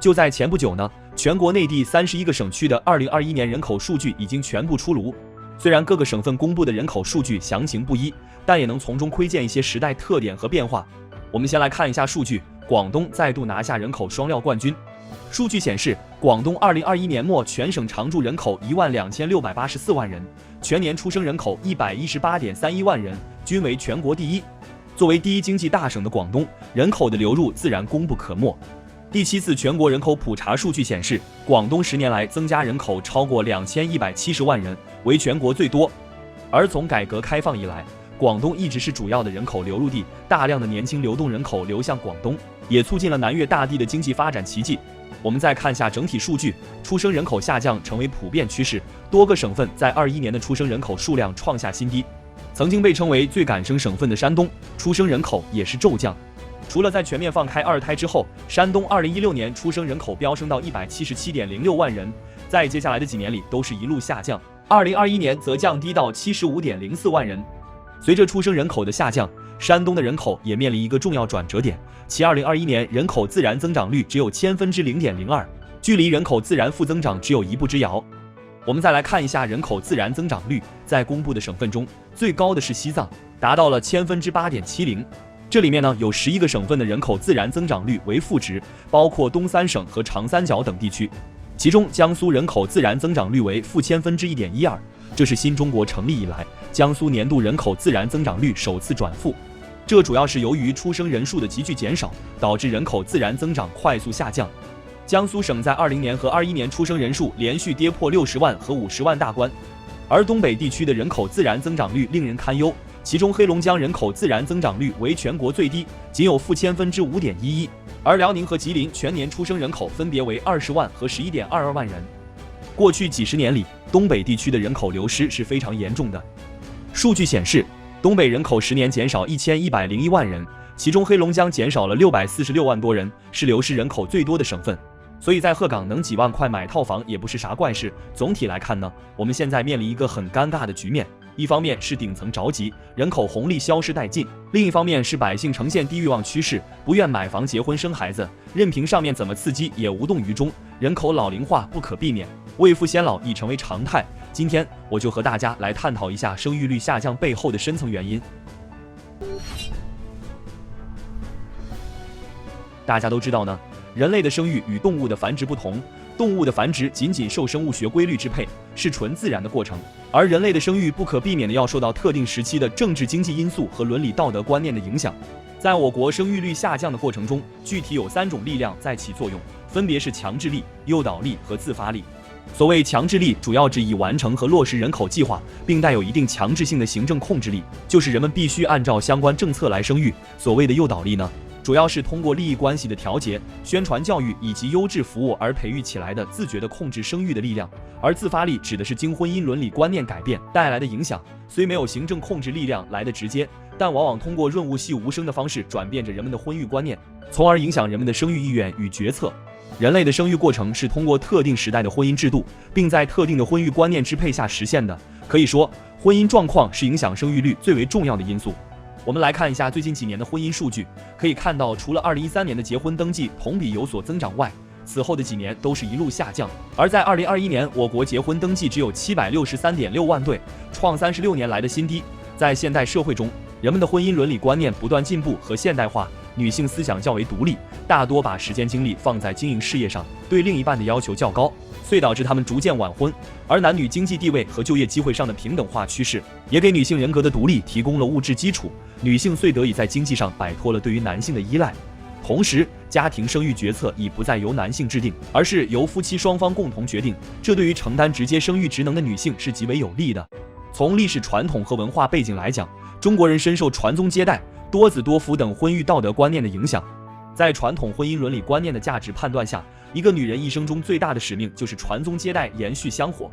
就在前不久呢，全国内地31个省区的2021年人口数据已经全部出炉。虽然各个省份公布的人口数据详情不一，但也能从中窥见一些时代特点和变化。我们先来看一下数据，广东再度拿下人口双料冠军。数据显示，广东2021年末全省常住人口12684万人，全年出生人口118.31万人，均为全国第一。作为第一经济大省的广东，人口的流入自然功不可没。第7次全国人口普查数据显示，广东10年来增加人口超过2170万人，为全国最多。而从改革开放以来，广东一直是主要的人口流入地，大量的年轻流动人口流向广东，也促进了南粤大地的经济发展奇迹。我们再看下整体数据，出生人口下降成为普遍趋势，多个省份在21年的出生人口数量创下新低。曾经被称为最敢生省份的山东，出生人口也是骤降。除了在全面放开二胎之后，山东2016年出生人口飙升到177.06万人，在接下来的几年里都是一路下降，2021年则降低到75.04万人。随着出生人口的下降，山东的人口也面临一个重要转折点，其2021年人口自然增长率只有0.02%，距离人口自然负增长只有一步之遥。我们再来看一下人口自然增长率，在公布的省份中，最高的是西藏，达到了8.70%。这里面呢有11个省份的人口自然增长率为负值，包括东三省和长三角等地区。其中江苏人口自然增长率为-1.12%，这是新中国成立以来江苏年度人口自然增长率首次转负。这主要是由于出生人数的急剧减少，导致人口自然增长快速下降。江苏省在20年和21年出生人数连续跌破60万和50万大关，而东北地区的人口自然增长率令人堪忧。其中黑龙江人口自然增长率为全国最低，仅有-5.11%，而辽宁和吉林全年出生人口分别为20万和11.22万人。过去几十年里，东北地区的人口流失是非常严重的。数据显示，东北人口10年减少1101万人，其中黑龙江减少了646万多人，是流失人口最多的省份。所以在鹤岗能几万块买套房也不是啥怪事。总体来看呢，我们现在面临一个很尴尬的局面。一方面是顶层着急，人口红利消失殆尽；另一方面是百姓呈现低欲望趋势，不愿买房、结婚、生孩子，任凭上面怎么刺激也无动于衷。人口老龄化不可避免，未富先老已成为常态。今天我就和大家来探讨一下生育率下降背后的深层原因。大家都知道呢，人类的生育与动物的繁殖不同，动物的繁殖仅仅受生物学规律支配，是纯自然的过程，而人类的生育不可避免的要受到特定时期的政治经济因素和伦理道德观念的影响。在我国生育率下降的过程中，具体有3种力量在起作用，分别是强制力、诱导力和自发力。所谓强制力，主要指以完成和落实人口计划，并带有一定强制性的行政控制力，就是人们必须按照相关政策来生育。所谓的诱导力呢，主要是通过利益关系的调节、宣传教育以及优质服务而培育起来的自觉地控制生育的力量。而自发力指的是经婚姻伦理观念改变带来的影响，虽没有行政控制力量来得直接，但往往通过润物细无声的方式转变着人们的婚育观念，从而影响人们的生育意愿与决策。人类的生育过程是通过特定时代的婚姻制度，并在特定的婚育观念支配下实现的。可以说，婚姻状况是影响生育率最为重要的因素。我们来看一下最近几年的婚姻数据，可以看到，除了2013年的结婚登记同比有所增长外，此后的几年都是一路下降。而在2021年，我国结婚登记只有763.6万对，创36年来的新低。在现代社会中，人们的婚姻伦理观念不断进步和现代化，女性思想较为独立，大多把时间精力放在经营事业上，对另一半的要求较高，遂导致他们逐渐晚婚。而男女经济地位和就业机会上的平等化趋势，也给女性人格的独立提供了物质基础，女性遂得以在经济上摆脱了对于男性的依赖。同时，家庭生育决策已不再由男性制定，而是由夫妻双方共同决定，这对于承担直接生育职能的女性是极为有利的。从历史传统和文化背景来讲，中国人深受传宗接代、多子多福等婚育道德观念的影响。在传统婚姻伦理观念的价值判断下，一个女人一生中最大的使命就是传宗接代、延续香火。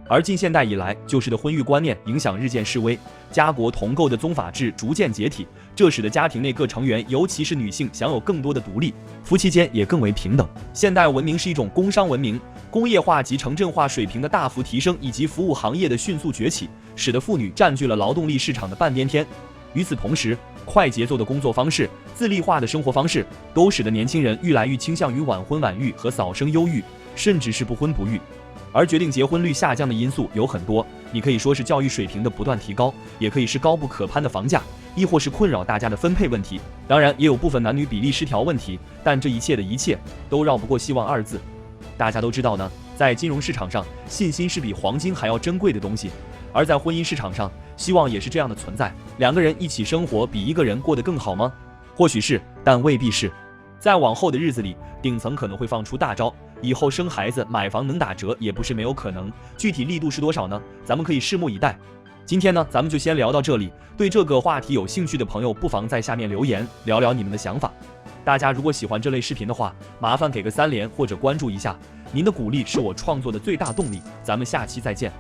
而近现代以来，旧式的婚育观念影响日渐式微，家国同构的宗法制逐渐解体，这使得家庭内各成员，尤其是女性，享有更多的独立，夫妻间也更为平等。现代文明是一种工商文明，工业化及城镇化水平的大幅提升，以及服务行业的迅速崛起，使得妇女占据了劳动力市场的半边天。与此同时，快节奏的工作方式、自立化的生活方式，都使得年轻人愈来愈倾向于晚婚晚育和早生优育，甚至是不婚不育。而决定结婚率下降的因素有很多，你可以说是教育水平的不断提高，也可以是高不可攀的房价，亦或是困扰大家的分配问题。当然，也有部分男女比例失调问题，但这一切的一切都绕不过希望二字。大家都知道呢，在金融市场上，信心是比黄金还要珍贵的东西，而在婚姻市场上，希望也是这样的存在。两个人一起生活比一个人过得更好吗？或许是，但未必是。在往后的日子里，顶层可能会放出大招，以后生孩子买房能打折也不是没有可能，具体力度是多少呢？咱们可以拭目以待。今天呢，咱们就先聊到这里，对这个话题有兴趣的朋友不妨在下面留言聊聊你们的想法。大家如果喜欢这类视频的话，麻烦给个3连或者关注一下，您的鼓励是我创作的最大动力。咱们下期再见。